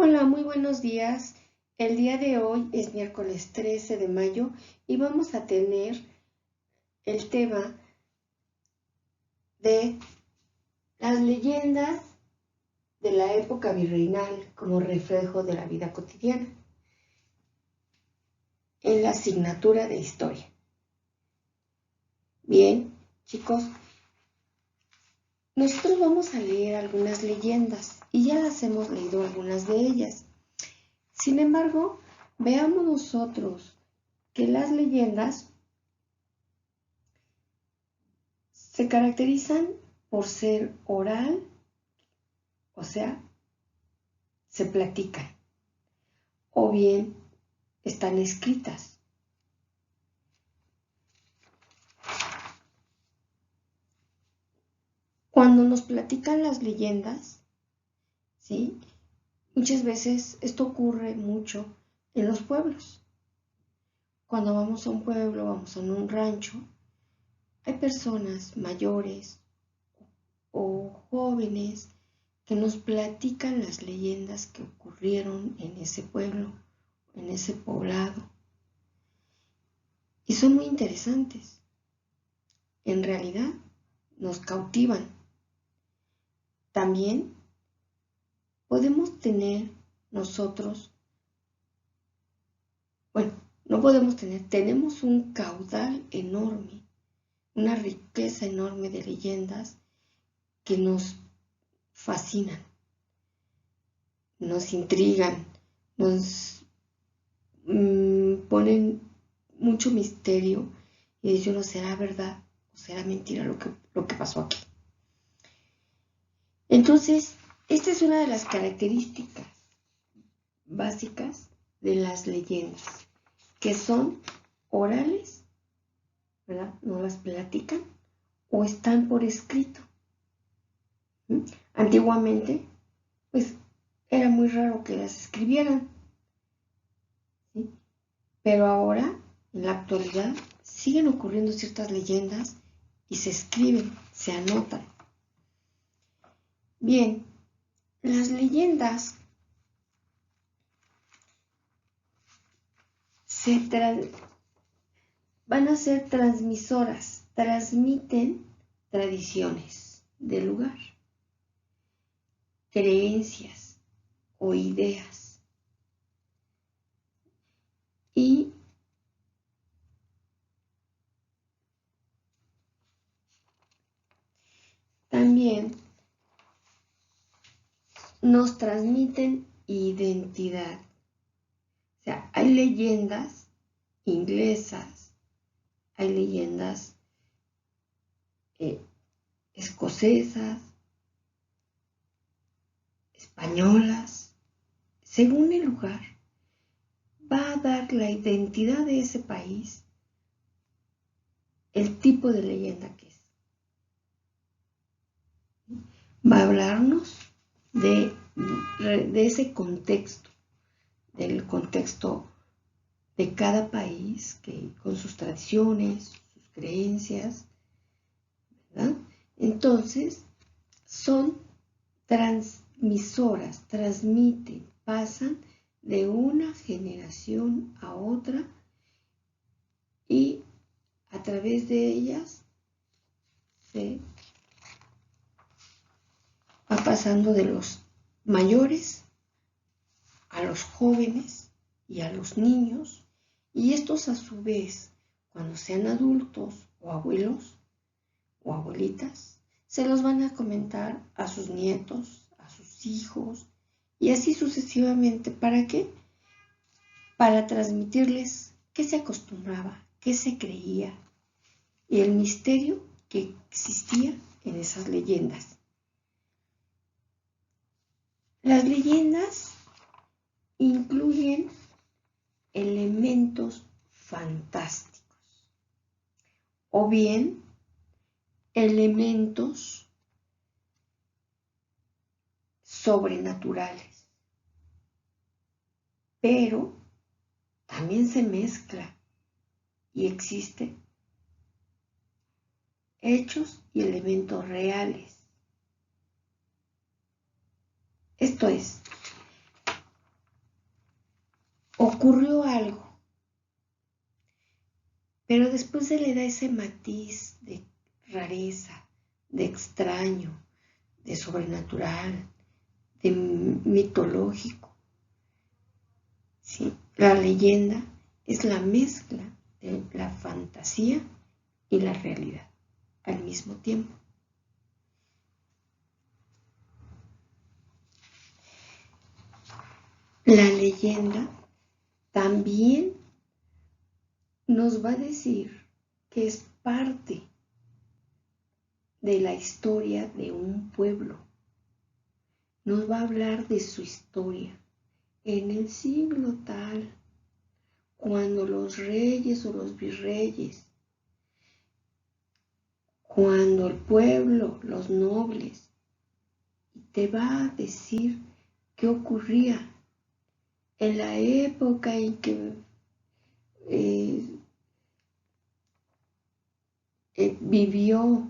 Hola, muy buenos días. El día de hoy es miércoles 13 de mayo y vamos a tener el tema de las leyendas de la época virreinal como reflejo de la vida cotidiana en la asignatura de historia. Bien, chicos, nosotros vamos a leer algunas leyendas y ya las hemos leído algunas de ellas. Sin embargo, veamos nosotros que las leyendas se caracterizan por ser oral, o sea, se platican, o bien están escritas. Cuando nos platican las leyendas, ¿sí? Muchas veces esto ocurre mucho en los pueblos. Cuando vamos a un pueblo, vamos a un rancho, hay personas mayores o jóvenes que nos platican las leyendas que ocurrieron en ese pueblo, en ese poblado. Y son muy interesantes. En realidad, nos cautivan. También podemos tener nosotros, no podemos tener, tenemos un caudal enorme, una riqueza enorme de leyendas que nos fascinan, nos intrigan, nos ponen mucho misterio y dice uno, ¿será verdad o será mentira lo que pasó aquí? Entonces, esta es una de las características básicas de las leyendas, que son orales, ¿verdad? No las platican o están por escrito. Antiguamente, pues, era muy raro que las escribieran, ¿sí? Pero ahora, en la actualidad, siguen ocurriendo ciertas leyendas y se escriben, se anotan. Bien, las leyendas van a ser transmisoras, transmiten tradiciones del lugar, creencias o ideas. Y también nos transmiten identidad. O sea, hay leyendas inglesas, hay leyendas escocesas, españolas. Según el lugar, va a dar la identidad de ese país, el tipo de leyenda que es. Va a hablarnos de ese contexto, del contexto de cada país, que con sus tradiciones, sus creencias, ¿verdad? Entonces, son transmisoras, transmiten, pasan de una generación a otra y a través de ellas se va pasando de los mayores a los jóvenes y a los niños, y estos a su vez, cuando sean adultos o abuelos o abuelitas, se los van a comentar a sus nietos, a sus hijos, y así sucesivamente. ¿Para qué? Para transmitirles qué se acostumbraba, qué se creía y el misterio que existía en esas leyendas. Las leyendas incluyen elementos fantásticos o bien elementos sobrenaturales, pero también se mezcla y existen hechos y elementos reales. Esto es, ocurrió algo, pero después se le da ese matiz de rareza, de extraño, de sobrenatural, de mitológico. ¿Sí? La leyenda es la mezcla de la fantasía y la realidad al mismo tiempo. La leyenda también nos va a decir que es parte de la historia de un pueblo. Nos va a hablar de su historia en el siglo tal, cuando los reyes o los virreyes, cuando el pueblo, los nobles, te va a decir qué ocurría en la época en que vivió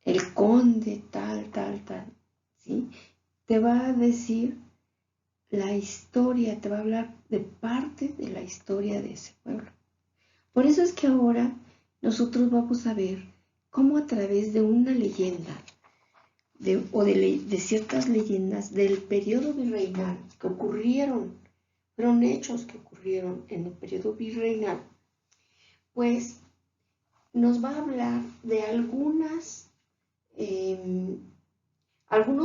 el conde tal, ¿sí? Te va a decir la historia, te va a hablar de parte de la historia de ese pueblo. Por eso es que ahora nosotros vamos a ver cómo a través de una leyenda de ciertas leyendas del periodo virreinal que ocurrieron, fueron hechos que ocurrieron en el periodo virreinal, pues nos va a hablar de algunos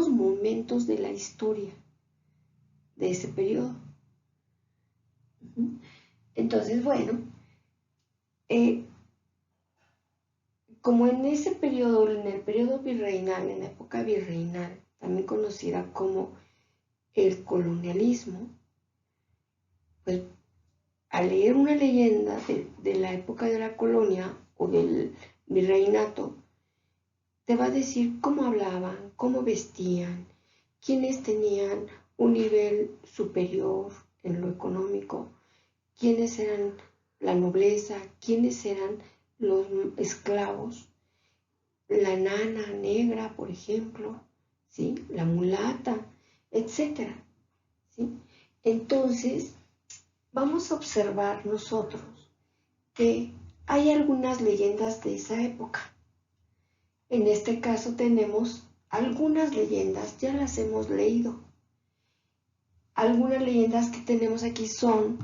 momentos de la historia de ese periodo. Entonces, bueno, como en ese periodo, en el periodo virreinal, en la época virreinal, también conocida como el colonialismo, pues al leer una leyenda de la época de la colonia o del virreinato, te va a decir cómo hablaban, cómo vestían, quiénes tenían un nivel superior en lo económico, quiénes eran la nobleza, quiénes eran los esclavos, la nana negra, por ejemplo, ¿sí? La mulata, etc. ¿Sí? Entonces, vamos a observar nosotros que hay algunas leyendas de esa época. En este caso tenemos algunas leyendas, ya las hemos leído. Algunas leyendas que tenemos aquí son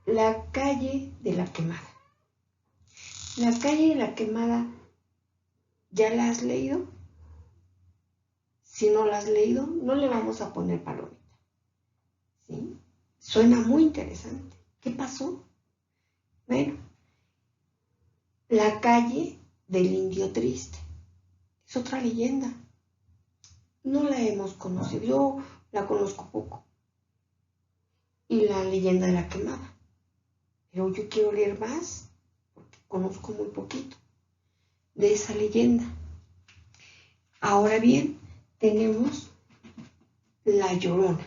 la calle de la quemada. La calle de la quemada, ¿ya la has leído? Si no la has leído, no le vamos a poner palomita. ¿Sí? Suena muy interesante. ¿Qué pasó? Bueno, la calle del indio triste es otra leyenda. No la hemos conocido, yo la conozco poco. Y la leyenda de la quemada. Pero yo quiero leer más, porque conozco muy poquito de esa leyenda. Ahora bien, tenemos La Llorona,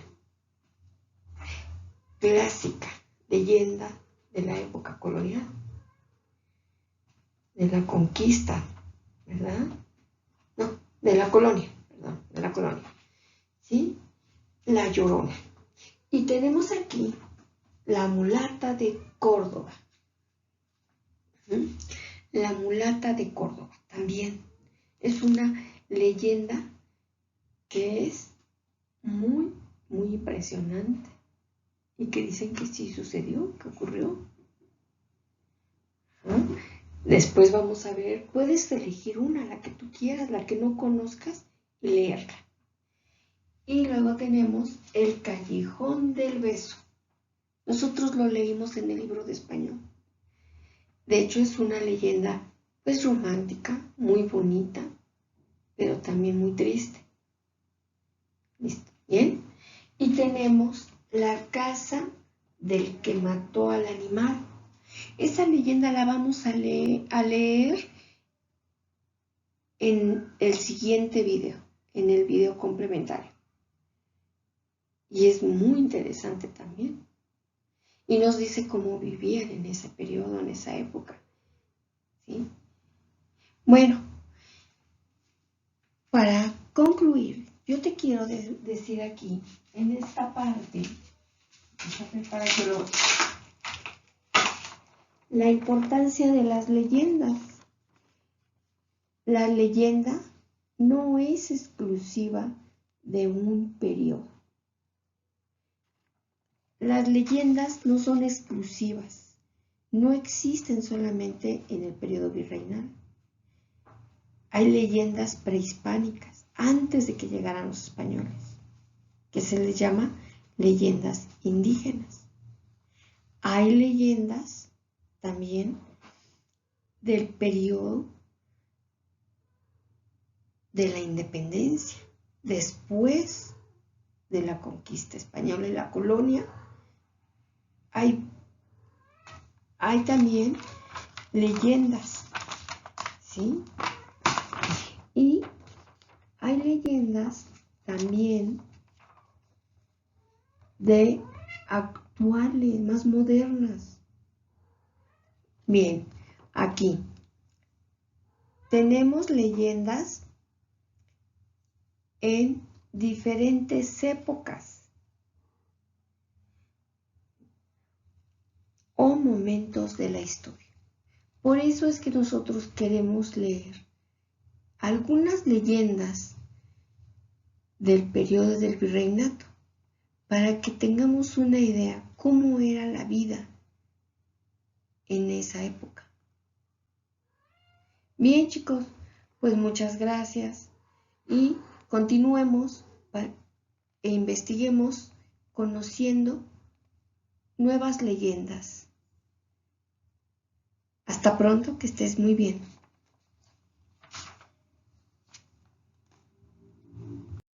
clásica leyenda de la época colonial, de la conquista, ¿verdad? No, de la colonia, perdón, de la colonia, ¿sí? La Llorona. Y tenemos aquí la mulata de Córdoba. La mulata de Córdoba también es una leyenda que es muy, muy impresionante y que dicen que sí sucedió, que ocurrió. Después vamos a ver, puedes elegir una, la que tú quieras, la que no conozcas, y leerla. Y luego tenemos El Callejón del Beso. Nosotros lo leímos en el libro de español. De hecho, es una leyenda pues romántica, muy bonita, pero también muy triste. ¿Listo? ¿Bien? Y tenemos La casa del que mató al animal. Esa leyenda la vamos a leer en el siguiente video, en el video complementario. Y es muy interesante también. Y nos dice cómo vivían en ese periodo, en esa época. ¿Sí? Bueno, para concluir, yo te quiero decir aquí, en esta parte, para que la importancia de las leyendas. La leyenda no es exclusiva de un periodo. Las leyendas no son exclusivas, no existen solamente en el periodo virreinal. Hay leyendas prehispánicas, antes de que llegaran los españoles, que se les llama leyendas indígenas. Hay leyendas también del periodo de la independencia, después de la conquista española y la colonia. Hay también leyendas, ¿sí? Y hay leyendas también de actuales, más modernas. Bien, aquí tenemos leyendas en diferentes épocas o momentos de la historia. Por eso es que nosotros queremos leer algunas leyendas del periodo del virreinato para que tengamos una idea cómo era la vida en esa época. Bien, chicos, pues muchas gracias y continuemos e investiguemos conociendo nuevas leyendas. Hasta pronto, que estés muy bien.